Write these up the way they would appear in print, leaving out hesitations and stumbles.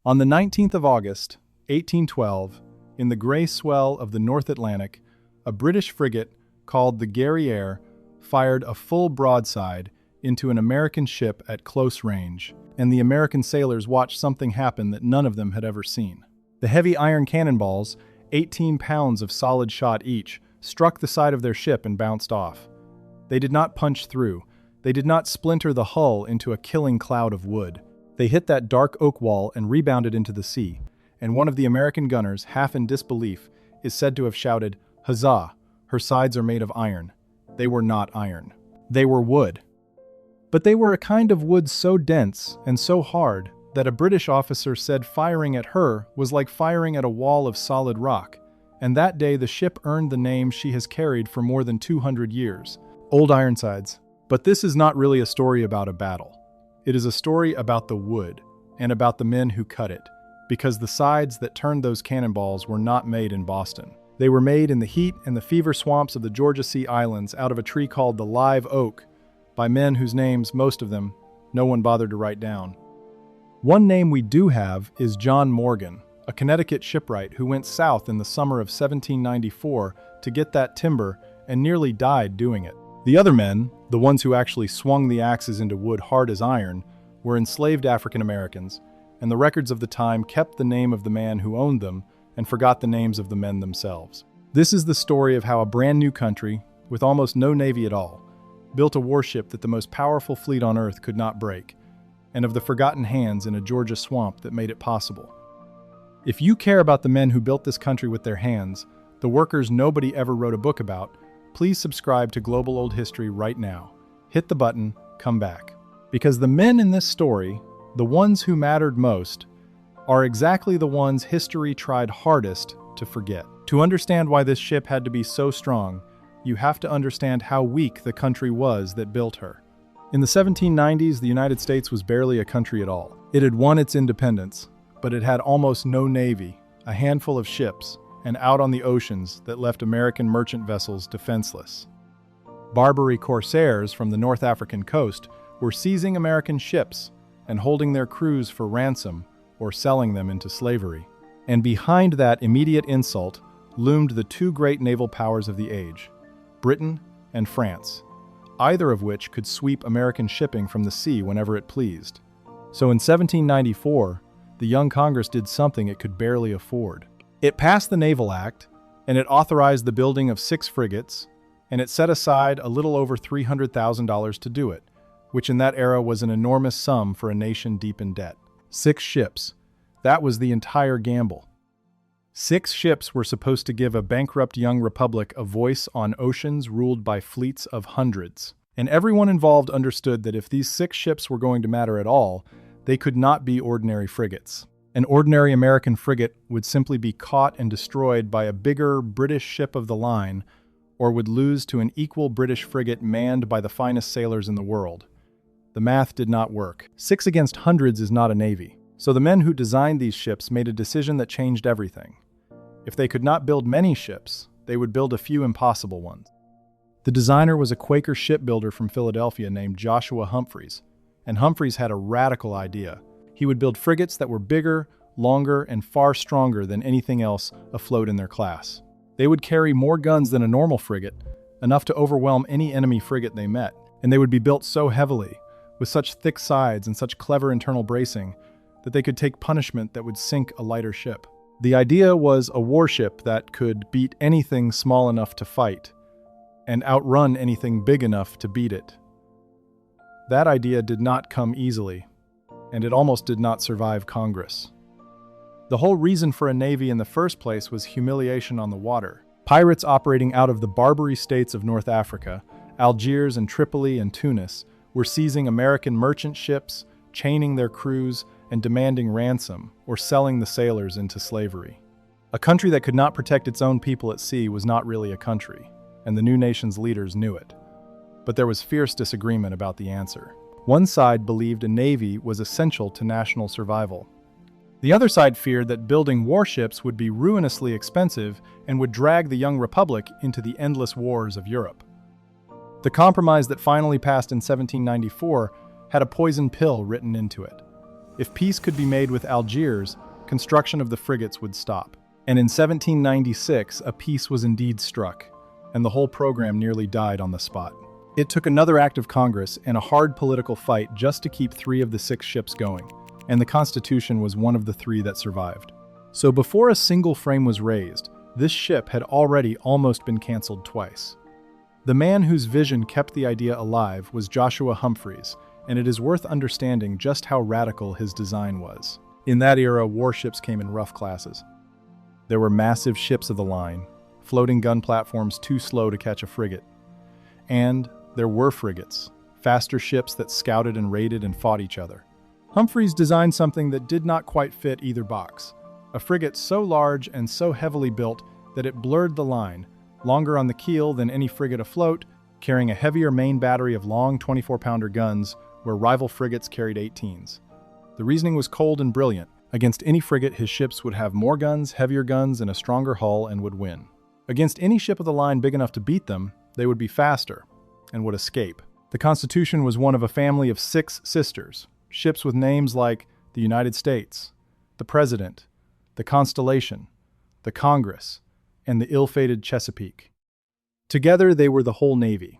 On the 19th of August, 1812, in the gray swell of the North Atlantic, a British frigate called the Guerriere fired a full broadside into an American ship at close range, and the American sailors watched something happen that none of them had ever seen. The heavy iron cannonballs, 18 pounds of solid shot each, struck the side of their ship and bounced off. They did not punch through. They did not splinter the hull into a killing cloud of wood. They hit that dark oak wall and rebounded into the sea, and one of the American gunners, half in disbelief, is said to have shouted, "Huzzah! Her sides are made of iron." They were not iron. They were wood. But they were a kind of wood so dense and so hard that a British officer said firing at her was like firing at a wall of solid rock, and that day the ship earned the name she has carried for more than 200 years, Old Ironsides. But this is not really a story about a battle. It is a story about the wood, and about the men who cut it, because the sides that turned those cannonballs were not made in Boston. They were made in the heat and the fever swamps of the Georgia Sea Islands out of a tree called the live oak, by men whose names, most of them, no one bothered to write down. One name we do have is John Morgan, a Connecticut shipwright who went south in the summer of 1794 to get that timber and nearly died doing it. The other men, the ones who actually swung the axes into wood hard as iron, were enslaved African Americans, and the records of the time kept the name of the man who owned them and forgot the names of the men themselves. This is the story of how a brand new country, with almost no navy at all, built a warship that the most powerful fleet on earth could not break, and of the forgotten hands in a Georgia swamp that made it possible. If you care about the men who built this country with their hands, the workers nobody ever wrote a book about, please subscribe to Global Old History right now. Hit the button, come back. Because the men in this story, the ones who mattered most, are exactly the ones history tried hardest to forget. To understand why this ship had to be so strong, you have to understand how weak the country was that built her. In the 1790s, the United States was barely a country at all. It had won its independence, but it had almost no navy, a handful of ships, and out on the oceans that left American merchant vessels defenseless. Barbary corsairs from the North African coast were seizing American ships and holding their crews for ransom or selling them into slavery. And behind that immediate insult loomed the two great naval powers of the age, Britain and France, either of which could sweep American shipping from the sea whenever it pleased. So in 1794, the young Congress did something it could barely afford. It passed the Naval Act, and it authorized the building of 6 frigates, and it set aside a little over $300,000 to do it, which in that era was an enormous sum for a nation deep in debt. 6 ships. That was the entire gamble. 6 ships were supposed to give a bankrupt young republic a voice on oceans ruled by fleets of hundreds. And everyone involved understood that if these 6 ships were going to matter at all, they could not be ordinary frigates. An ordinary American frigate would simply be caught and destroyed by a bigger British ship of the line, or would lose to an equal British frigate manned by the finest sailors in the world. The math did not work. 6 against hundreds is not a navy. So the men who designed these ships made a decision that changed everything. If they could not build many ships, they would build a few impossible ones. The designer was a Quaker shipbuilder from Philadelphia named Joshua Humphreys, and Humphreys had a radical idea. He would build frigates that were bigger, longer, and far stronger than anything else afloat in their class. They would carry more guns than a normal frigate, enough to overwhelm any enemy frigate they met, and they would be built so heavily, with such thick sides and such clever internal bracing, that they could take punishment that would sink a lighter ship. The idea was a warship that could beat anything small enough to fight, and outrun anything big enough to beat it. That idea did not come easily, and it almost did not survive Congress. The whole reason for a navy in the first place was humiliation on the water. Pirates operating out of the Barbary states of North Africa, Algiers and Tripoli and Tunis, were seizing American merchant ships, chaining their crews, and demanding ransom or selling the sailors into slavery. A country that could not protect its own people at sea was not really a country, and the new nation's leaders knew it. But there was fierce disagreement about the answer. One side believed a navy was essential to national survival. The other side feared that building warships would be ruinously expensive and would drag the young republic into the endless wars of Europe. The compromise that finally passed in 1794 had a poison pill written into it. If peace could be made with Algiers, construction of the frigates would stop. And in 1796, a peace was indeed struck, and the whole program nearly died on the spot. It took another act of Congress and a hard political fight just to keep 3 of the 6 ships going, and the Constitution was one of the 3 that survived. So before a single frame was raised, this ship had already almost been canceled twice. The man whose vision kept the idea alive was Joshua Humphreys, and it is worth understanding just how radical his design was. In that era, warships came in rough classes. There were massive ships of the line, floating gun platforms too slow to catch a frigate. And there were frigates, faster ships that scouted and raided and fought each other. Humphreys designed something that did not quite fit either box. A frigate so large and so heavily built that it blurred the line, longer on the keel than any frigate afloat, carrying a heavier main battery of long 24-pounder guns where rival frigates carried 18s. The reasoning was cold and brilliant. Against any frigate, his ships would have more guns, heavier guns, and a stronger hull and would win. Against any ship of the line big enough to beat them, they would be faster and would escape. The Constitution was one of a family of 6 sisters, ships with names like the United States, the President, the Constellation, the Congress, and the ill-fated Chesapeake. Together they were the whole Navy,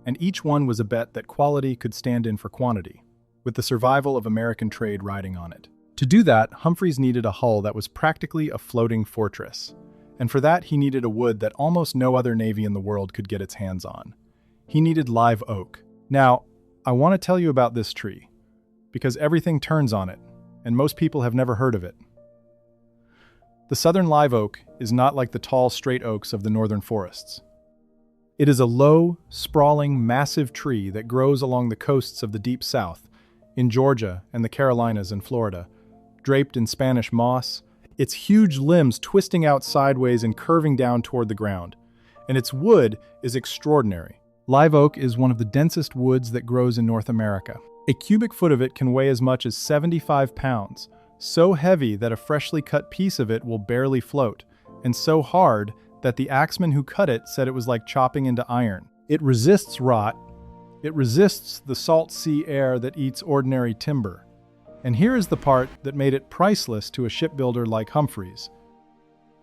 and each one was a bet that quality could stand in for quantity, with the survival of American trade riding on it. To do that, Humphreys needed a hull that was practically a floating fortress, and for that he needed a wood that almost no other navy in the world could get its hands on. He needed live oak. Now, I want to tell you about this tree, because everything turns on it, and most people have never heard of it. The southern live oak is not like the tall, straight oaks of the northern forests. It is a low, sprawling, massive tree that grows along the coasts of the deep south, in Georgia and the Carolinas and Florida, draped in Spanish moss, its huge limbs twisting out sideways and curving down toward the ground. And its wood is extraordinary. Live oak is one of the densest woods that grows in North America. A cubic foot of it can weigh as much as 75 pounds, so heavy that a freshly cut piece of it will barely float, and so hard that the axeman who cut it said it was like chopping into iron. It resists rot. It resists the salt sea air that eats ordinary timber. And here is the part that made it priceless to a shipbuilder like Humphreys.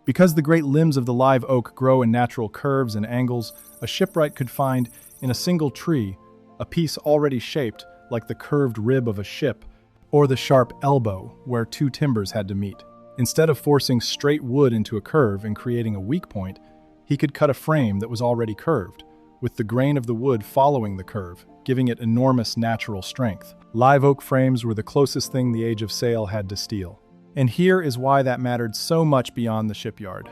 Because the great limbs of the live oak grow in natural curves and angles, a shipwright could find, in a single tree, a piece already shaped like the curved rib of a ship, or the sharp elbow where 2 timbers had to meet. Instead of forcing straight wood into a curve and creating a weak point, he could cut a frame that was already curved, with the grain of the wood following the curve, giving it enormous natural strength. Live oak frames were the closest thing the age of sail had to steel. And here is why that mattered so much beyond the shipyard.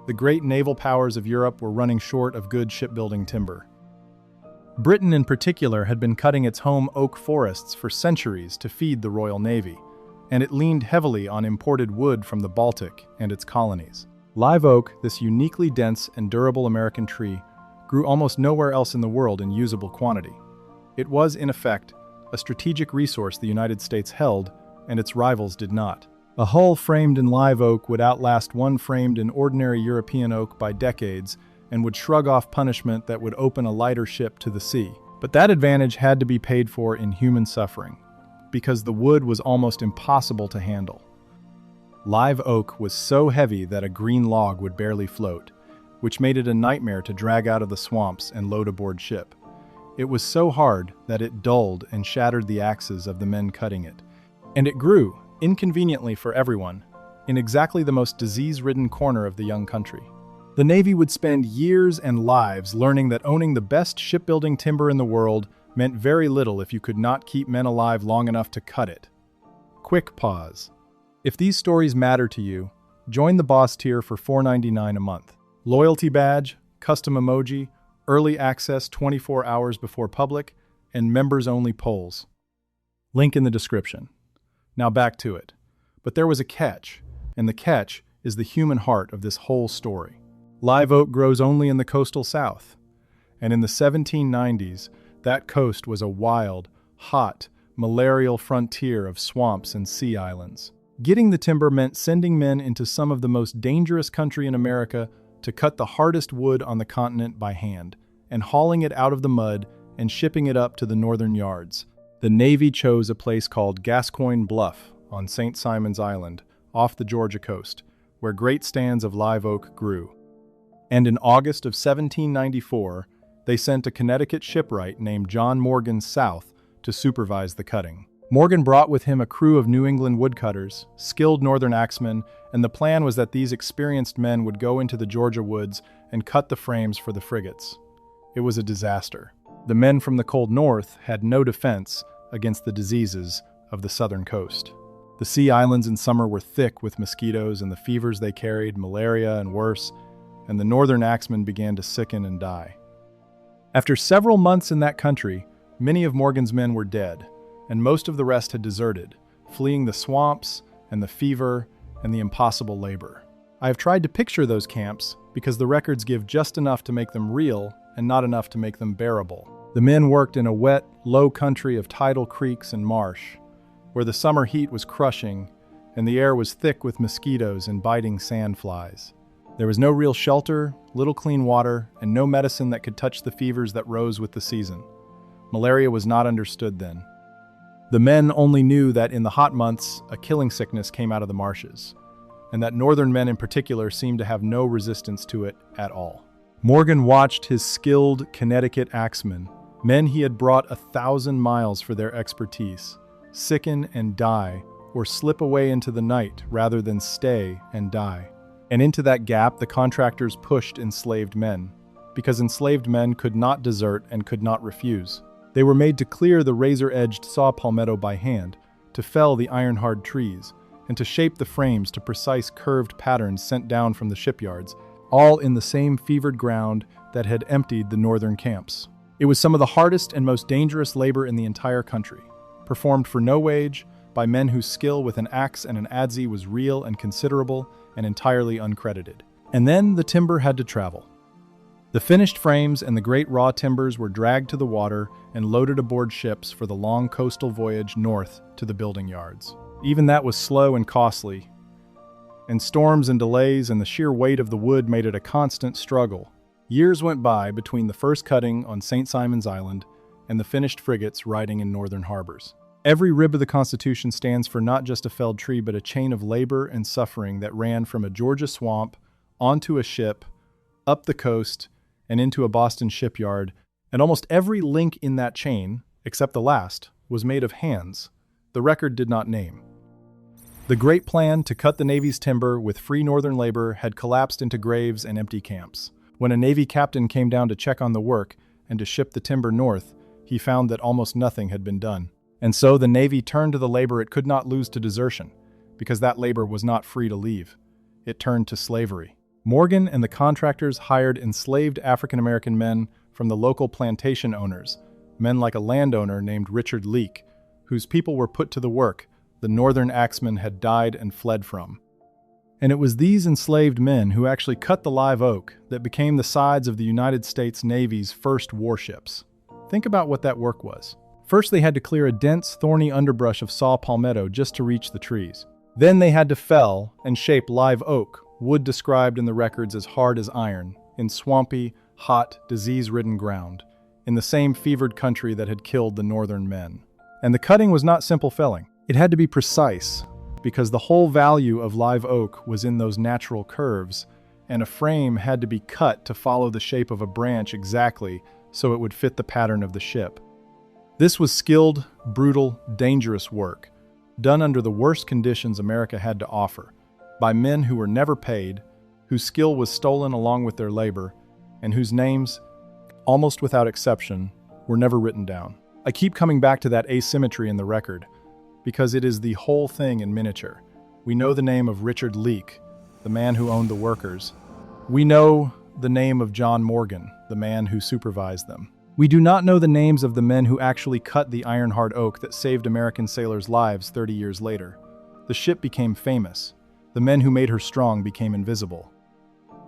The great naval powers of Europe were running short of good shipbuilding timber. Britain in particular had been cutting its home oak forests for centuries to feed the Royal Navy, and it leaned heavily on imported wood from the Baltic and its colonies. Live oak, this uniquely dense and durable American tree, grew almost nowhere else in the world in usable quantity. It was, in effect, a strategic resource the United States held, and its rivals did not. A hull framed in live oak would outlast one framed in ordinary European oak by decades and would shrug off punishment that would open a lighter ship to the sea. But that advantage had to be paid for in human suffering, because the wood was almost impossible to handle. Live oak was so heavy that a green log would barely float, which made it a nightmare to drag out of the swamps and load aboard ship. It was so hard that it dulled and shattered the axes of the men cutting it. And it grew, inconveniently for everyone, in exactly the most disease-ridden corner of the young country. The Navy would spend years and lives learning that owning the best shipbuilding timber in the world meant very little if you could not keep men alive long enough to cut it. Quick pause. If these stories matter to you, join the Boss tier for $4.99 a month. Loyalty badge, custom emoji, early access 24 hours before public, and members-only polls. Link in the description. Now back to it. But there was a catch, and the catch is the human heart of this whole story. Live oak grows only in the coastal South, and in the 1790s, that coast was a wild, hot, malarial frontier of swamps and sea islands. Getting the timber meant sending men into some of the most dangerous country in America to cut the hardest wood on the continent by hand, and hauling it out of the mud and shipping it up to the northern yards. The Navy chose a place called Gascoigne Bluff on St. Simon's Island, off the Georgia coast, where great stands of live oak grew. And in August of 1794, they sent a Connecticut shipwright named John Morgan south to supervise the cutting. Morgan brought with him a crew of New England woodcutters, skilled northern axemen, and the plan was that these experienced men would go into the Georgia woods and cut the frames for the frigates. It was a disaster. The men from the cold north had no defense against the diseases of the southern coast. The sea islands in summer were thick with mosquitoes and the fevers they carried, malaria and worse, and the northern axemen began to sicken and die. After several months in that country, many of Morgan's men were dead, and most of the rest had deserted, fleeing the swamps and the fever and the impossible labor. I have tried to picture those camps because the records give just enough to make them real and not enough to make them bearable. The men worked in a wet, low country of tidal creeks and marsh, where the summer heat was crushing and the air was thick with mosquitoes and biting sandflies. There was no real shelter, little clean water, and no medicine that could touch the fevers that rose with the season. Malaria was not understood then. The men only knew that in the hot months, a killing sickness came out of the marshes, and that northern men in particular seemed to have no resistance to it at all. Morgan watched his skilled Connecticut axemen, men he had brought 1,000 miles for their expertise, sicken and die, or slip away into the night rather than stay and die. And into that gap, the contractors pushed enslaved men, because enslaved men could not desert and could not refuse. They were made to clear the razor-edged saw palmetto by hand, to fell the iron-hard trees, and to shape the frames to precise curved patterns sent down from the shipyards, all in the same fevered ground that had emptied the northern camps. It was some of the hardest and most dangerous labor in the entire country, performed for no wage, by men whose skill with an axe and an adze was real and considerable and entirely uncredited. And then the timber had to travel. The finished frames and the great raw timbers were dragged to the water and loaded aboard ships for the long coastal voyage north to the building yards. Even that was slow and costly, and storms and delays and the sheer weight of the wood made it a constant struggle. Years went by between the first cutting on St. Simon's Island and the finished frigates riding in northern harbors. Every rib of the Constitution stands for not just a felled tree, but a chain of labor and suffering that ran from a Georgia swamp onto a ship, up the coast, and into a Boston shipyard, and almost every link in that chain, except the last, was made of hands the record did not name. The great plan to cut the Navy's timber with free northern labor had collapsed into graves and empty camps. When a Navy captain came down to check on the work and to ship the timber north, he found that almost nothing had been done. And so the Navy turned to the labor it could not lose to desertion, because that labor was not free to leave. It turned to slavery. Morgan and the contractors hired enslaved African-American men from the local plantation owners, men like a landowner named Richard Leake, whose people were put to the work the northern axemen had died and fled from. And it was these enslaved men who actually cut the live oak that became the sides of the United States Navy's first warships. Think about what that work was. First, they had to clear a dense, thorny underbrush of saw palmetto just to reach the trees. Then they had to fell and shape live oak, wood described in the records as hard as iron, in swampy, hot, disease-ridden ground, in the same fevered country that had killed the northern men. And the cutting was not simple felling. It had to be precise, because the whole value of live oak was in those natural curves, and a frame had to be cut to follow the shape of a branch exactly so it would fit the pattern of the ship. This was skilled, brutal, dangerous work, done under the worst conditions America had to offer, by men who were never paid, whose skill was stolen along with their labor, and whose names, almost without exception, were never written down. I keep coming back to that asymmetry in the record, because it is the whole thing in miniature. We know the name of Richard Leake, the man who owned the workers. We know the name of John Morgan, the man who supervised them. We do not know the names of the men who actually cut the iron-hard oak that saved American sailors' lives 30 years later. The ship became famous. The men who made her strong became invisible.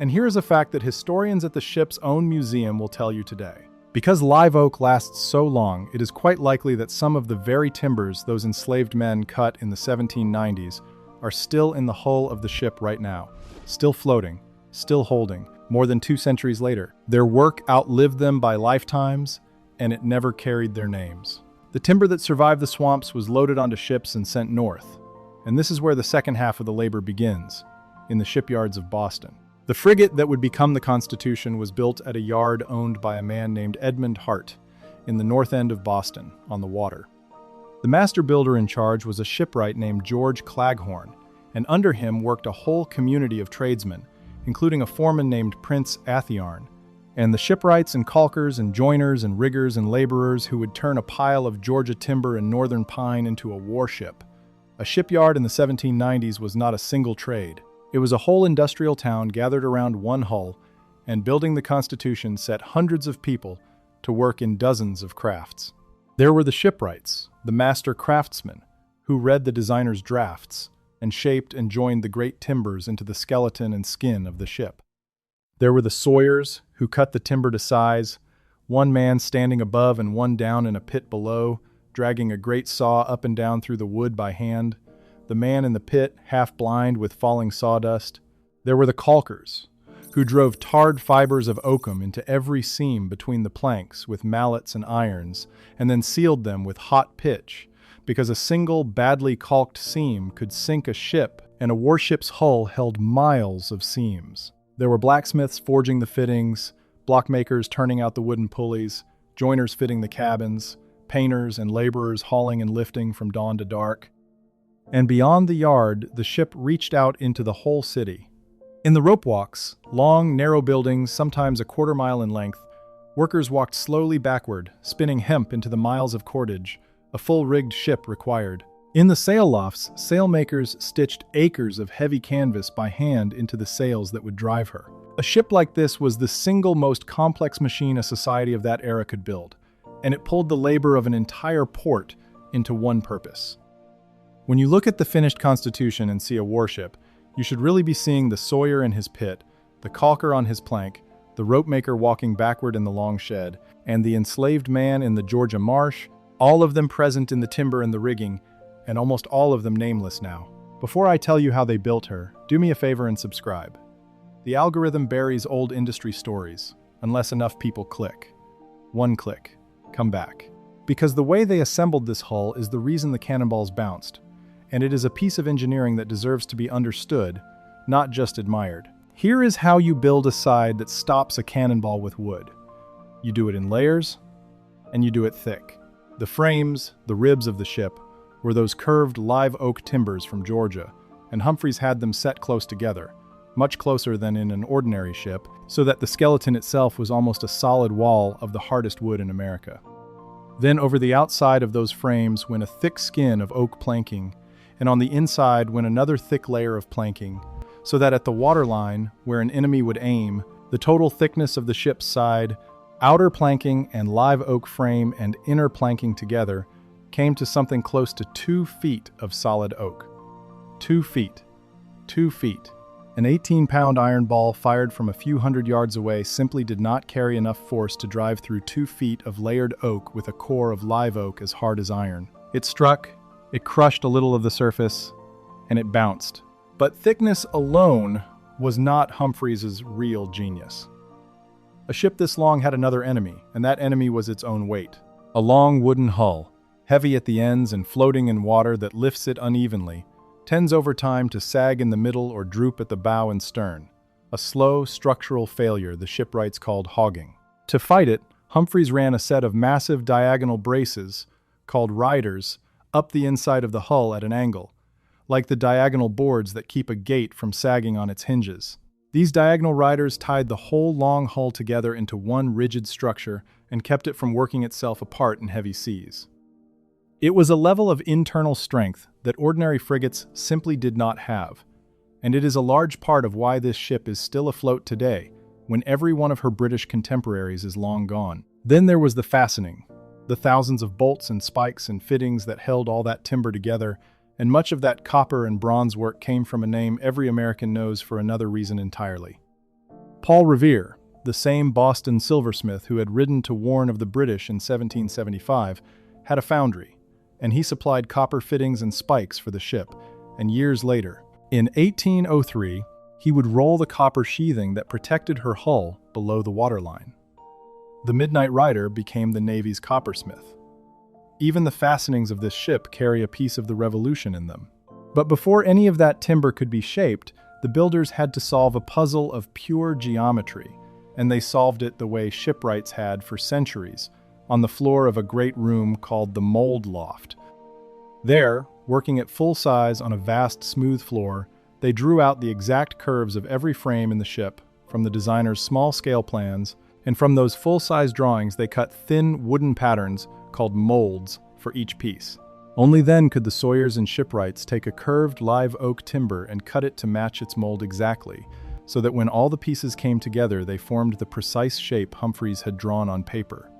And here is a fact that historians at the ship's own museum will tell you today. Because live oak lasts so long, it is quite likely that some of the very timbers those enslaved men cut in the 1790s are still in the hull of the ship right now, still floating, still holding, more than 2 centuries later. Their work outlived them by lifetimes, and it never carried their names. The timber that survived the swamps was loaded onto ships and sent north. and this is where the second half of the labor begins, in the shipyards of Boston. The frigate that would become the Constitution was built at a yard owned by a man named Edmund Hart in the north end of Boston, on the water. The master builder in charge was a shipwright named George Claghorn, and under him worked a whole community of tradesmen, including a foreman named Prince Athiarn, and the shipwrights and caulkers and joiners and riggers and laborers who would turn a pile of Georgia timber and northern pine into a warship. A shipyard in the 1790s was not a single trade. It was a whole industrial town gathered around one hull, and building the Constitution set hundreds of people to work in dozens of crafts. There were the shipwrights, the master craftsmen, who read the designer's drafts and shaped and joined the great timbers into the skeleton and skin of the ship. There were the sawyers, who cut the timber to size, one man standing above and one down in a pit below, dragging a great saw up and down through the wood by hand. The man in the pit, half blind with falling sawdust. There were the caulkers, who drove tarred fibers of oakum into every seam between the planks with mallets and irons, and then sealed them with hot pitch, because a single badly caulked seam could sink a ship, and a warship's hull held miles of seams. There were blacksmiths forging the fittings, blockmakers turning out the wooden pulleys, joiners fitting the cabins, painters and laborers hauling and lifting from dawn to dark. And beyond the yard, the ship reached out into the whole city. In the rope walks, long, narrow buildings, sometimes a quarter-mile in length, workers walked slowly backward, spinning hemp into the miles of cordage a full-rigged ship required. In the sail lofts, sailmakers stitched acres of heavy canvas by hand into the sails that would drive her. A ship like this was the single most complex machine a society of that era could build, and it pulled the labor of an entire port into one purpose. When you look at the finished Constitution and see a warship, you should really be seeing the sawyer in his pit, the caulker on his plank, the rope maker walking backward in the long shed, and the enslaved man in the Georgia marsh, all of them present in the timber and the rigging, and almost all of them nameless now. Before I tell you how they built her, do me a favor and subscribe. The algorithm buries old industry stories, unless enough people click. One click. Come back. Because the way they assembled this hull is the reason the Cannonballs bounced, and it is a piece of engineering that deserves to be understood, not just admired. Here is how you build a side that stops a cannonball with wood. You do it in layers, and you do it thick. The frames, the ribs of the ship, were those curved live oak timbers from Georgia, and Humphreys had them set close together, much closer than in an ordinary ship, so that the skeleton itself was almost a solid wall of the hardest wood in America. Then over the outside of those frames went a thick skin of oak planking, and on the inside went another thick layer of planking, so that at the waterline, where an enemy would aim, the total thickness of the ship's side, outer planking and live oak frame and inner planking together, came to something close to 2 feet of solid oak. 2 feet. 2 feet. An 18-pound iron ball fired from a few hundred yards away simply did not carry enough force to drive through 2 feet of layered oak with a core of live oak as hard as iron. It struck, it crushed a little of the surface, and it bounced. But thickness alone was not Humphreys' real genius. A ship this long had another enemy, and that enemy was its own weight. A long wooden hull, heavy at the ends and floating in water that lifts it unevenly, tends over time to sag in the middle or droop at the bow and stern. A slow, structural failure the shipwrights called hogging. To fight it, Humphreys ran a set of massive diagonal braces, called riders, up the inside of the hull at an angle, like the diagonal boards that keep a gate from sagging on its hinges. These diagonal riders tied the whole long hull together into one rigid structure and kept it from working itself apart in heavy seas. It was a level of internal strength that ordinary frigates simply did not have, and it is a large part of why this ship is still afloat today, when every one of her British contemporaries is long gone. Then there was the fastening, the thousands of bolts and spikes and fittings that held all that timber together, and much of that copper and bronze work came from a name every American knows for another reason entirely. Paul Revere, the same Boston silversmith who had ridden to warn of the British in 1775, had a foundry, and he supplied copper fittings and spikes for the ship, and years later, in 1803, he would roll the copper sheathing that protected her hull below the waterline. The Midnight Rider became the Navy's coppersmith. Even the fastenings of this ship carry a piece of the Revolution in them. But before any of that timber could be shaped, the builders had to solve a puzzle of pure geometry, and they solved it the way shipwrights had for centuries, on the floor of a great room called the mold loft. There, working at full size on a vast smooth floor, they drew out the exact curves of every frame in the ship from the designer's small-scale plans, and from those full-size drawings they cut thin wooden patterns called molds for each piece. Only then could the sawyers and shipwrights take a curved live oak timber and cut it to match its mold exactly, so that when all the pieces came together they formed the precise shape Humphreys had drawn on paper.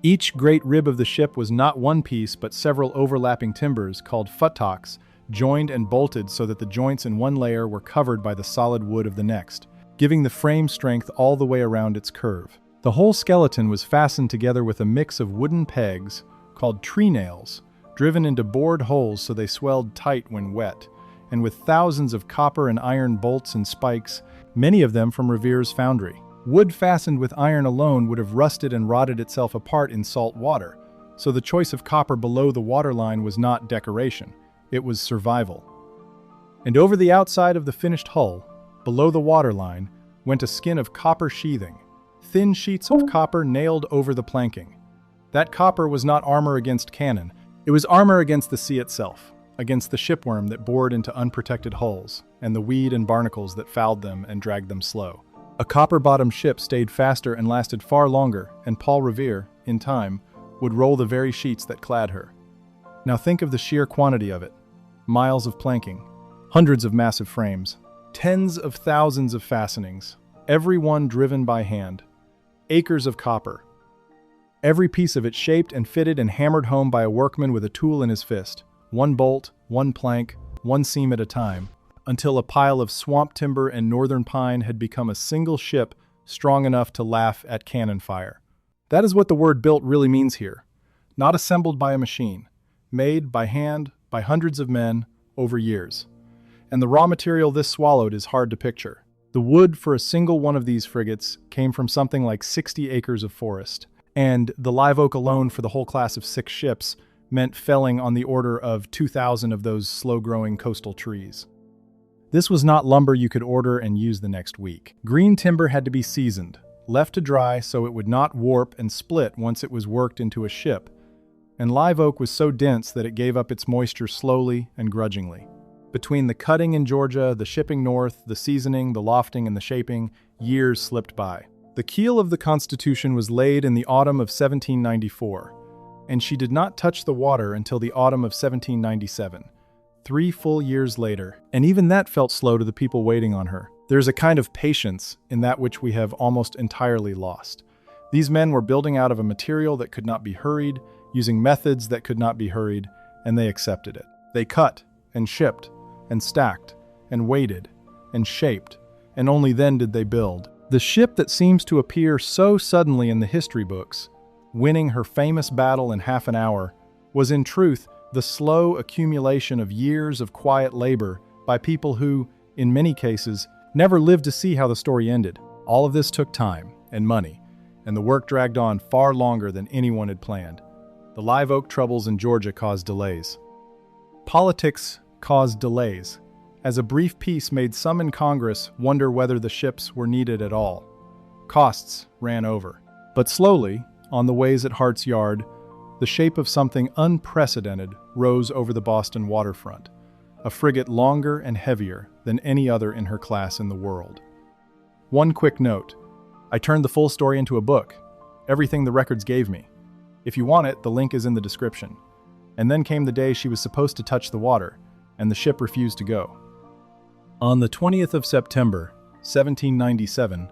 Each great rib of the ship was not one piece but several overlapping timbers called futtocks, joined and bolted so that the joints in one layer were covered by the solid wood of the next, giving the frame strength all the way around its curve. The whole skeleton was fastened together with a mix of wooden pegs, called tree nails, driven into bored holes so they swelled tight when wet, and with thousands of copper and iron bolts and spikes, many of them from Revere's foundry. Wood fastened with iron alone would have rusted and rotted itself apart in salt water, so the choice of copper below the waterline was not decoration, it was survival. And over the outside of the finished hull, below the waterline, went a skin of copper sheathing, thin sheets of copper nailed over the planking. That copper was not armor against cannon, it was armor against the sea itself, against the shipworm that bored into unprotected hulls, and the weed and barnacles that fouled them and dragged them slow. A copper-bottomed ship stayed faster and lasted far longer, and Paul Revere, in time, would roll the very sheets that clad her. Now think of the sheer quantity of it. Miles of planking, hundreds of massive frames, tens of thousands of fastenings, every one driven by hand, acres of copper. Every piece of it shaped and fitted and hammered home by a workman with a tool in his fist, one bolt, one plank, one seam at a time, until a pile of swamp timber and northern pine had become a single ship strong enough to laugh at cannon fire. That is what the word built really means here. Not assembled by a machine, made by hand by hundreds of men over years. And the raw material this swallowed is hard to picture. The wood for a single one of these frigates came from something like 60 acres of forest, and the live oak alone for the whole class of 6 ships meant felling on the order of 2,000 of those slow-growing coastal trees. This was not lumber you could order and use the next week. Green timber had to be seasoned, left to dry so it would not warp and split once it was worked into a ship, and live oak was so dense that it gave up its moisture slowly and grudgingly. Between the cutting in Georgia, the shipping north, the seasoning, the lofting, and the shaping, years slipped by. The keel of the Constitution was laid in the autumn of 1794, and she did not touch the water until the autumn of 1797, 3 full years later, and even that felt slow to the people waiting on her. There's a kind of patience in that which we have almost entirely lost. These men were building out of a material that could not be hurried, using methods that could not be hurried, and they accepted it. They cut, and shipped, and stacked, and waited, and shaped, and only then did they build. The ship that seems to appear so suddenly in the history books, winning her famous battle in half an hour, was in truth the slow accumulation of years of quiet labor by people who, in many cases, never lived to see how the story ended. All of this took time and money, and the work dragged on far longer than anyone had planned. The live oak troubles in Georgia caused delays. Politics caused delays, as a brief peace made some in Congress wonder whether the ships were needed at all. Costs ran over. But slowly, on the ways at Hart's Yard, the shape of something unprecedented rose over the Boston waterfront, a frigate longer and heavier than any other in her class in the world. One quick note. I turned the full story into a book, everything the records gave me. If you want it, the link is in the description. And then came the day she was supposed to touch the water, and the ship refused to go. On the 20th of September, 1797,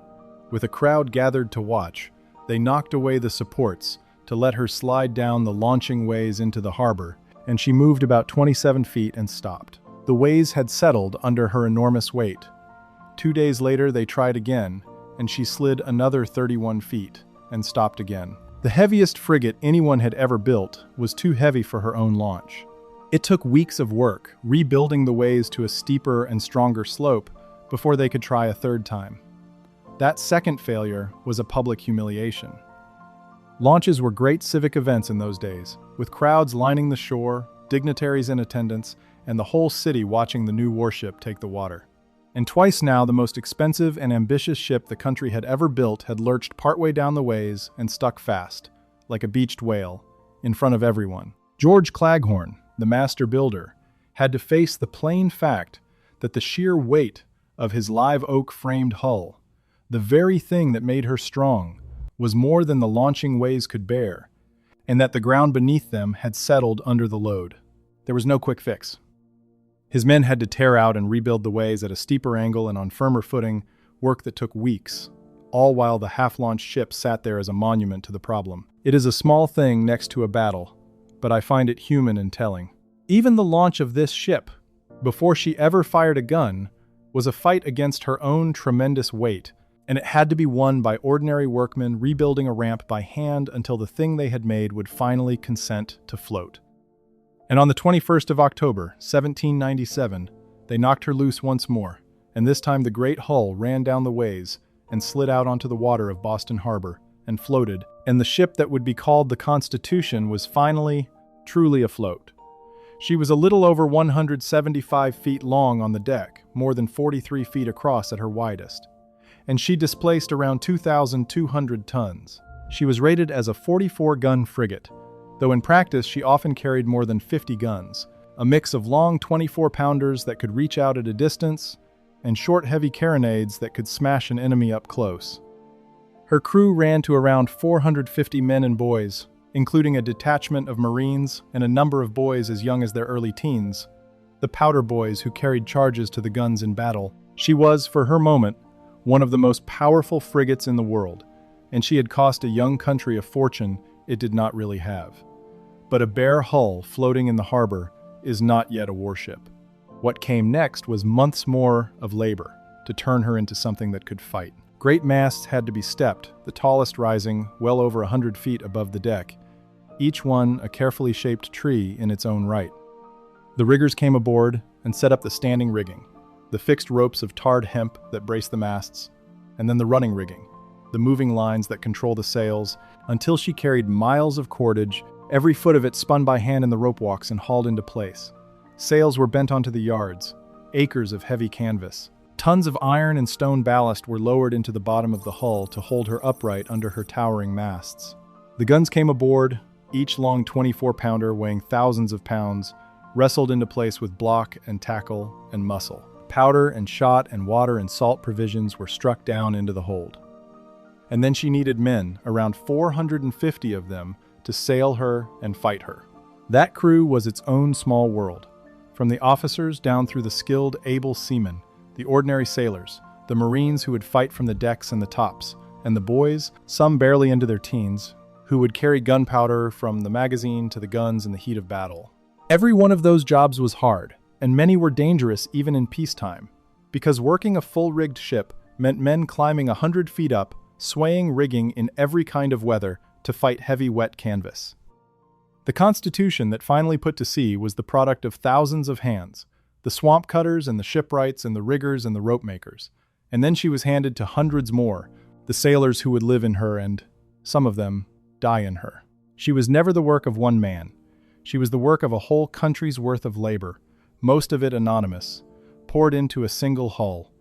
with a crowd gathered to watch, they knocked away the supports to let her slide down the launching ways into the harbor, and she moved about 27 feet and stopped. The ways had settled under her enormous weight. 2 days later, they tried again, and she slid another 31 feet and stopped again. The heaviest frigate anyone had ever built was too heavy for her own launch. It took weeks of work, rebuilding the ways to a steeper and stronger slope before they could try a third time. That second failure was a public humiliation. Launches were great civic events in those days, with crowds lining the shore, dignitaries in attendance, and the whole city watching the new warship take the water. And twice now, the most expensive and ambitious ship the country had ever built had lurched partway down the ways and stuck fast, like a beached whale, in front of everyone. George Claghorn, the master builder, had to face the plain fact that the sheer weight of his live oak-framed hull, the very thing that made her strong, was more than the launching ways could bear, and that the ground beneath them had settled under the load. There was no quick fix. His men had to tear out and rebuild the ways at a steeper angle and on firmer footing, work that took weeks, all while the half-launched ship sat there as a monument to the problem. It is a small thing next to a battle, but I find it human and telling. Even the launch of this ship, before she ever fired a gun, was a fight against her own tremendous weight, and it had to be won by ordinary workmen rebuilding a ramp by hand until the thing they had made would finally consent to float. And on the 21st of October, 1797, they knocked her loose once more, and this time the great hull ran down the ways and slid out onto the water of Boston Harbor and floated, and the ship that would be called the Constitution was finally, truly afloat. She was a little over 175 feet long on the deck, more than 43 feet across at her widest, and she displaced around 2,200 tons. She was rated as a 44-gun frigate, though in practice she often carried more than 50 guns, a mix of long 24-pounders that could reach out at a distance and short heavy carronades that could smash an enemy up close. Her crew ran to around 450 men and boys, including a detachment of Marines and a number of boys as young as their early teens, the powder boys who carried charges to the guns in battle. She was, for her moment, one of the most powerful frigates in the world, and she had cost a young country a fortune it did not really have. But a bare hull floating in the harbor is not yet a warship. What came next was months more of labor to turn her into something that could fight. Great masts had to be stepped, the tallest rising well over 100 feet above the deck, each one a carefully shaped tree in its own right. The riggers came aboard and set up the standing rigging, the fixed ropes of tarred hemp that brace the masts, and then the running rigging, the moving lines that control the sails, until she carried miles of cordage, every foot of it spun by hand in the rope walks and hauled into place. Sails were bent onto the yards, acres of heavy canvas. Tons of iron and stone ballast were lowered into the bottom of the hull to hold her upright under her towering masts. The guns came aboard, each long 24-pounder weighing thousands of pounds, wrestled into place with block and tackle and muscle. Powder and shot and water and salt provisions were struck down into the hold. And then she needed men, around 450 of them, to sail her and fight her. That crew was its own small world. From the officers down through the skilled, able seamen, the ordinary sailors, the Marines who would fight from the decks and the tops, and the boys, some barely into their teens, who would carry gunpowder from the magazine to the guns in the heat of battle. Every one of those jobs was hard, and many were dangerous even in peacetime, because working a full-rigged ship meant men climbing 100 feet up, swaying rigging in every kind of weather to fight heavy wet canvas. The Constitution that finally put to sea was the product of thousands of hands, the swamp cutters and the shipwrights and the riggers and the rope makers, and then she was handed to hundreds more, the sailors who would live in her and, some of them, die in her. She was never the work of one man. She was the work of a whole country's worth of labor, most of it anonymous, poured into a single hull.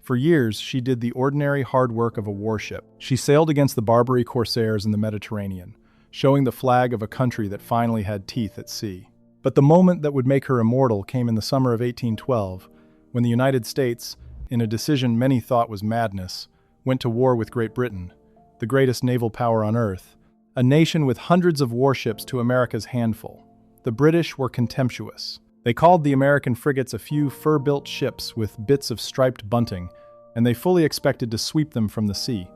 For years, she did the ordinary hard work of a warship. She sailed against the Barbary corsairs in the Mediterranean, showing the flag of a country that finally had teeth at sea. But the moment that would make her immortal came in the summer of 1812, when the United States, in a decision many thought was madness, went to war with Great Britain, the greatest naval power on earth, a nation with hundreds of warships to America's handful. The British were contemptuous. They called the American frigates a few fur-built ships with bits of striped bunting, and they fully expected to sweep them from the sea.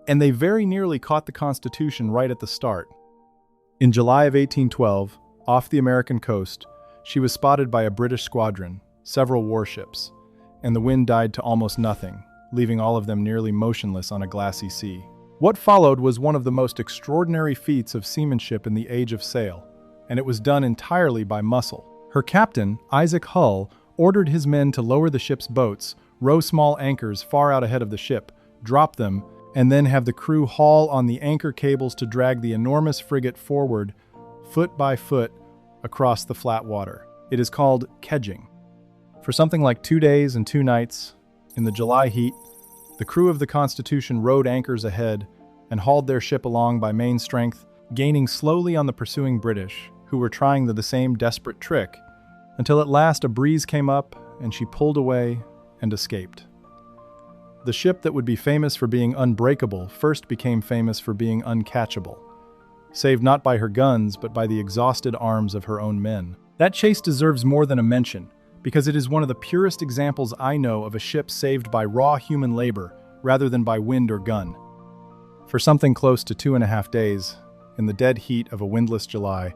And they very nearly caught the Constitution right at the start. In July of 1812, off the American coast, she was spotted by a British squadron, several warships, and the wind died to almost nothing, leaving all of them nearly motionless on a glassy sea. What followed was one of the most extraordinary feats of seamanship in the age of sail, and it was done entirely by muscle. Her captain, Isaac Hull, ordered his men to lower the ship's boats, row small anchors far out ahead of the ship, drop them, and then have the crew haul on the anchor cables to drag the enormous frigate forward, foot by foot, across the flat water. It is called kedging. For something like 2 days and 2 nights, in the July heat, the crew of the Constitution rode anchors ahead and hauled their ship along by main strength, gaining slowly on the pursuing British, who were trying the same desperate trick, until at last a breeze came up and she pulled away and escaped. The ship that would be famous for being unbreakable first became famous for being uncatchable, saved not by her guns but by the exhausted arms of her own men. That chase deserves more than a mention, because it is one of the purest examples I know of a ship saved by raw human labor rather than by wind or gun. For something close to 2.5 days, in the dead heat of a windless July,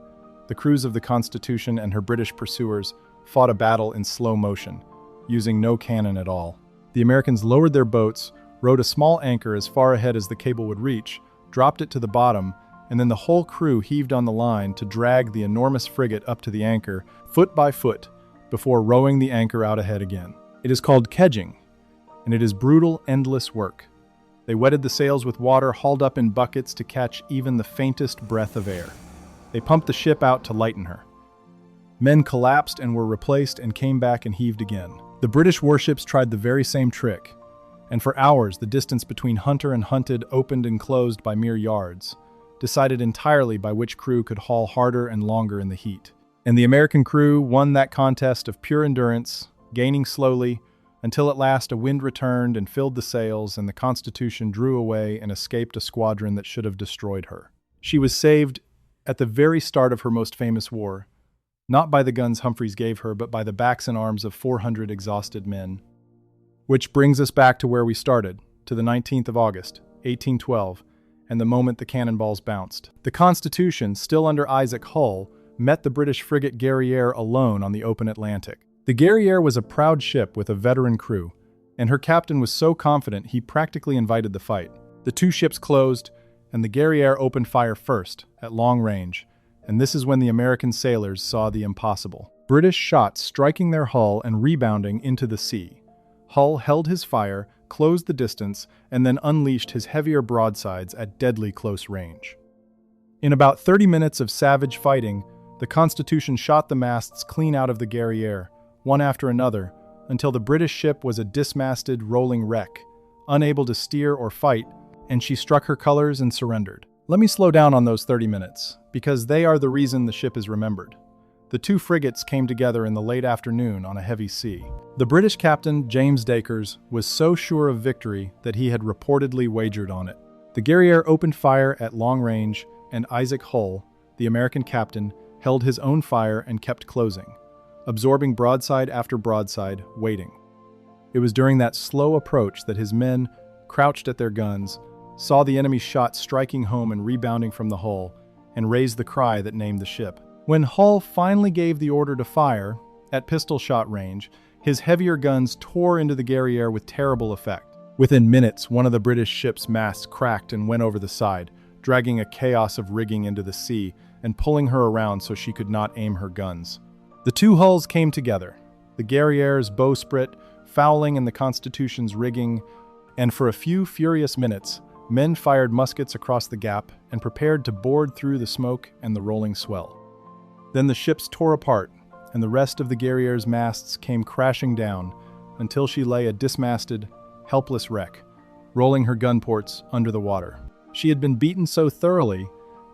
the crews of the Constitution and her British pursuers fought a battle in slow motion, using no cannon at all. The Americans lowered their boats, rowed a small anchor as far ahead as the cable would reach, dropped it to the bottom, and then the whole crew heaved on the line to drag the enormous frigate up to the anchor, foot by foot, before rowing the anchor out ahead again. It is called kedging, and it is brutal, endless work. They wetted the sails with water hauled up in buckets to catch even the faintest breath of air. They pumped the ship out to lighten her. Men collapsed and were replaced and came back and heaved again. The British warships tried the very same trick, and for hours the distance between hunter and hunted opened and closed by mere yards, decided entirely by which crew could haul harder and longer in the heat. And the American crew won that contest of pure endurance, gaining slowly, until at last a wind returned and filled the sails, and the Constitution drew away and escaped a squadron that should have destroyed her. She was saved at the very start of her most famous war, not by the guns Humphreys gave her, but by the backs and arms of 400 exhausted men. Which brings us back to where we started, to the 19th of August, 1812, and the moment the cannonballs bounced. The Constitution, still under Isaac Hull, met the British frigate Guerrière alone on the open Atlantic. The Guerrière was a proud ship with a veteran crew, and her captain was so confident he practically invited the fight. The two ships closed, and the Guerrière opened fire first, at long range, and this is when the American sailors saw the impossible. British shots striking their hull and rebounding into the sea. Hull held his fire, closed the distance, and then unleashed his heavier broadsides at deadly close range. In about 30 minutes of savage fighting, the Constitution shot the masts clean out of the Guerrière, one after another, until the British ship was a dismasted, rolling wreck, unable to steer or fight, and she struck her colors and surrendered. Let me slow down on those 30 minutes, because they are the reason the ship is remembered. The two frigates came together in the late afternoon on a heavy sea. The British captain, James Dacres, was so sure of victory that he had reportedly wagered on it. The Guerrière opened fire at long range, and Isaac Hull, the American captain, held his own fire and kept closing, absorbing broadside after broadside, waiting. It was during that slow approach that his men, crouched at their guns, saw the enemy's shot striking home and rebounding from the hull, and raised the cry that named the ship. When Hull finally gave the order to fire, at pistol shot range, his heavier guns tore into the Guerrière with terrible effect. Within minutes, one of the British ship's masts cracked and went over the side, dragging a chaos of rigging into the sea and pulling her around so she could not aim her guns. The two hulls came together, the Guerrière's bowsprit fouling in the Constitution's rigging, and for a few furious minutes, men fired muskets across the gap and prepared to board through the smoke and the rolling swell. Then the ships tore apart, and the rest of the Guerrière's masts came crashing down until she lay a dismasted, helpless wreck, rolling her gun ports under the water. She had been beaten so thoroughly,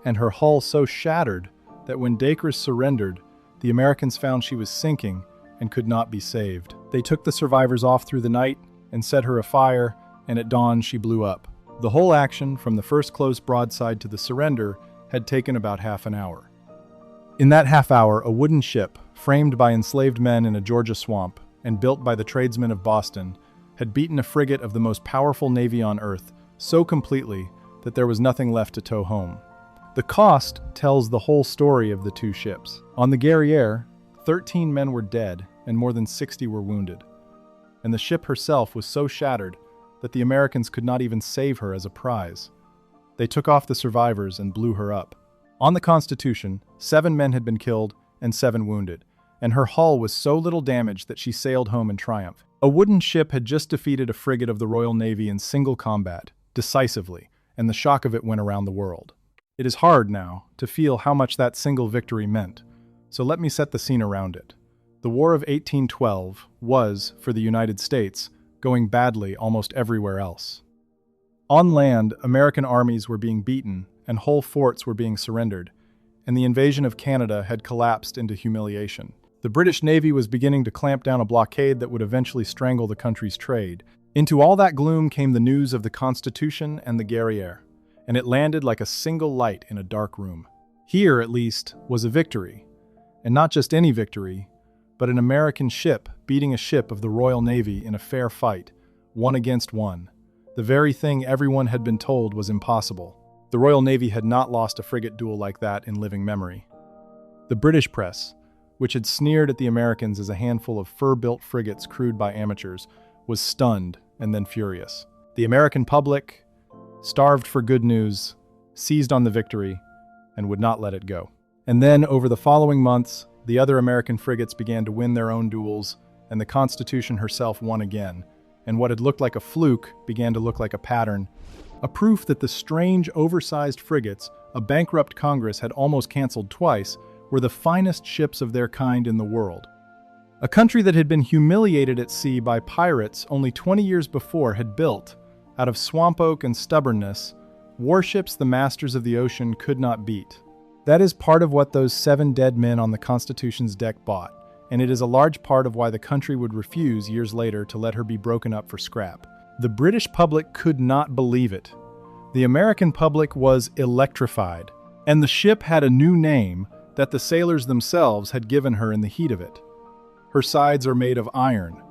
and her hull so shattered, that when Dacres surrendered, the Americans found she was sinking and could not be saved. They took the survivors off through the night and set her afire, and at dawn she blew up. The whole action, from the first close broadside to the surrender, had taken about half an hour. In that half hour, a wooden ship, framed by enslaved men in a Georgia swamp and built by the tradesmen of Boston, had beaten a frigate of the most powerful navy on earth so completely that there was nothing left to tow home. The cost tells the whole story of the two ships. On the Guerrière, 13 men were dead and more than 60 were wounded, and the ship herself was so shattered that the Americans could not even save her as a prize. They took off the survivors and blew her up. On the Constitution, 7 men had been killed and 7 wounded, and her hull was so little damaged that she sailed home in triumph. A wooden ship had just defeated a frigate of the Royal Navy in single combat, decisively, and the shock of it went around the world. It is hard now to feel how much that single victory meant, so let me set the scene around it. The War of 1812 was, for the United States, going badly almost everywhere else. On land, American armies were being beaten and whole forts were being surrendered, and the invasion of Canada had collapsed into humiliation. The British Navy was beginning to clamp down a blockade that would eventually strangle the country's trade. Into all that gloom came the news of the Constitution and the Guerrière, and it landed like a single light in a dark room. Here, at least, was a victory, and not just any victory, but an American ship beating a ship of the Royal Navy in a fair fight, 1 against 1. The very thing everyone had been told was impossible. The Royal Navy had not lost a frigate duel like that in living memory. The British press, which had sneered at the Americans as a handful of fur-built frigates crewed by amateurs, was stunned and then furious. The American public, starved for good news, seized on the victory and would not let it go. And then, over the following months, the other American frigates began to win their own duels, and the Constitution herself won again, and what had looked like a fluke began to look like a pattern, a proof that the strange, oversized frigates a bankrupt Congress had almost canceled twice were the finest ships of their kind in the world. A country that had been humiliated at sea by pirates only 20 years before had built, out of swamp oak and stubbornness, warships the masters of the ocean could not beat. That is part of what those 7 dead men on the Constitution's deck bought, and it is a large part of why the country would refuse years later to let her be broken up for scrap. The British public could not believe it. The American public was electrified, and the ship had a new name that the sailors themselves had given her in the heat of it. Her sides are made of iron,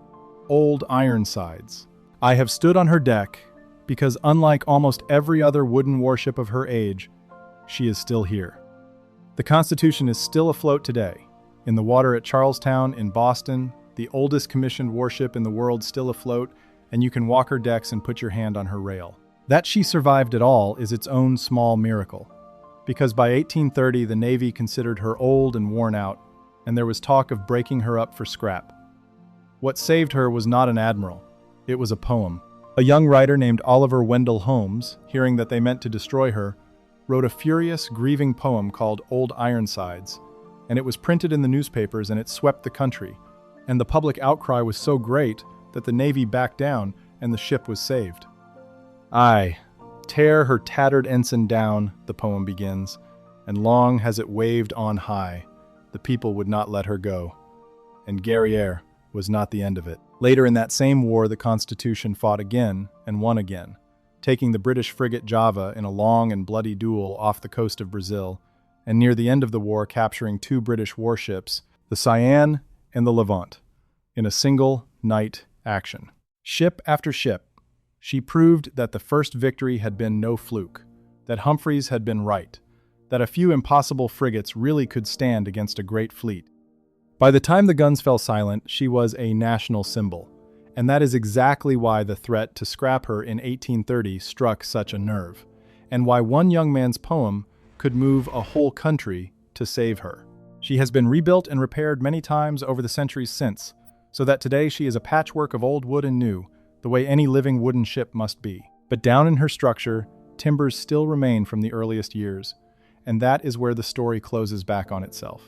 old Ironsides. I have stood on her deck because, unlike almost every other wooden warship of her age, she is still here. The Constitution is still afloat today. In the water at Charlestown, in Boston, the oldest commissioned warship in the world still afloat, and you can walk her decks and put your hand on her rail. That she survived at all is its own small miracle, because by 1830 the Navy considered her old and worn out, and there was talk of breaking her up for scrap. What saved her was not an admiral, it was a poem. A young writer named Oliver Wendell Holmes, hearing that they meant to destroy her, wrote a furious, grieving poem called Old Ironsides, and it was printed in the newspapers and it swept the country, and the public outcry was so great that the Navy backed down and the ship was saved. Aye, tear her tattered ensign down, the poem begins, and long has it waved on high. The people would not let her go, and Guerrière was not the end of it. Later in that same war, the Constitution fought again and won again, taking the British frigate Java in a long and bloody duel off the coast of Brazil, and near the end of the war capturing 2 British warships, the Cyane and the Levant, in a single night action. Ship after ship, she proved that the first victory had been no fluke, that Humphreys had been right, that a few impossible frigates really could stand against a great fleet. By the time the guns fell silent, she was a national symbol, and that is exactly why the threat to scrap her in 1830 struck such a nerve, and why one young man's poem could move a whole country to save her. She has been rebuilt and repaired many times over the centuries since, so that today she is a patchwork of old wood and new, the way any living wooden ship must be. But down in her structure, timbers still remain from the earliest years, and that is where the story closes back on itself.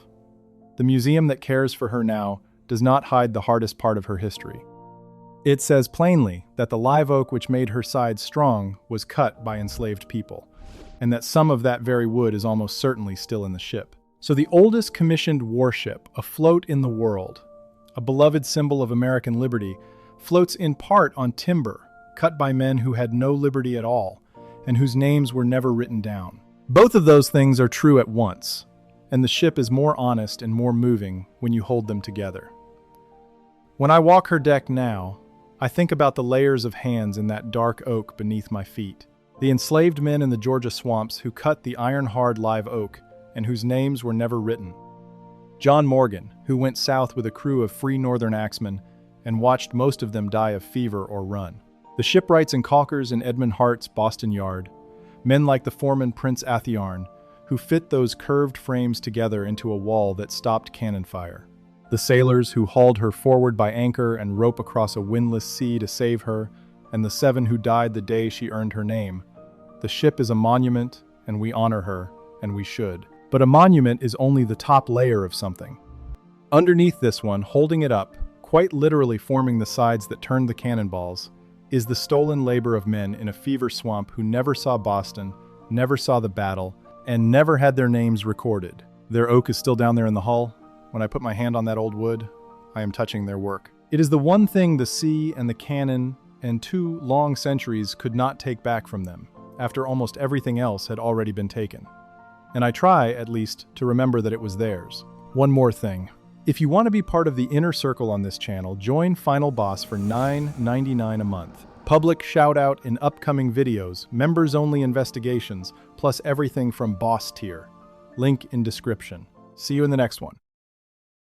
The museum that cares for her now does not hide the hardest part of her history. It says plainly that the live oak which made her sides strong was cut by enslaved people, and that some of that very wood is almost certainly still in the ship. So the oldest commissioned warship afloat in the world, a beloved symbol of American liberty, floats in part on timber, cut by men who had no liberty at all, and whose names were never written down. Both of those things are true at once, and the ship is more honest and more moving when you hold them together. When I walk her deck now, I think about the layers of hands in that dark oak beneath my feet, the enslaved men in the Georgia swamps who cut the iron-hard live oak and whose names were never written. John Morgan, who went south with a crew of free northern axemen and watched most of them die of fever or run. The shipwrights and caulkers in Edmund Hart's Boston Yard, men like the foreman Prince Athiarn, who fit those curved frames together into a wall that stopped cannon fire. The sailors who hauled her forward by anchor and rope across a windless sea to save her, and the 7 who died the day she earned her name. The ship is a monument, and we honor her, and we should. But a monument is only the top layer of something. Underneath this one, holding it up, quite literally forming the sides that turned the cannonballs, is the stolen labor of men in a fever swamp who never saw Boston, never saw the battle, and never had their names recorded. Their oak is still down there in the hull. When I put my hand on that old wood, I am touching their work. It is the one thing the sea and the cannon and 2 long centuries could not take back from them, after almost everything else had already been taken. And I try, at least, to remember that it was theirs. One more thing. If you want to be part of the inner circle on this channel, join Final Boss for $9.99 a month. Public shout-out in upcoming videos, members-only investigations, plus everything from boss tier. Link in description. See you in the next one.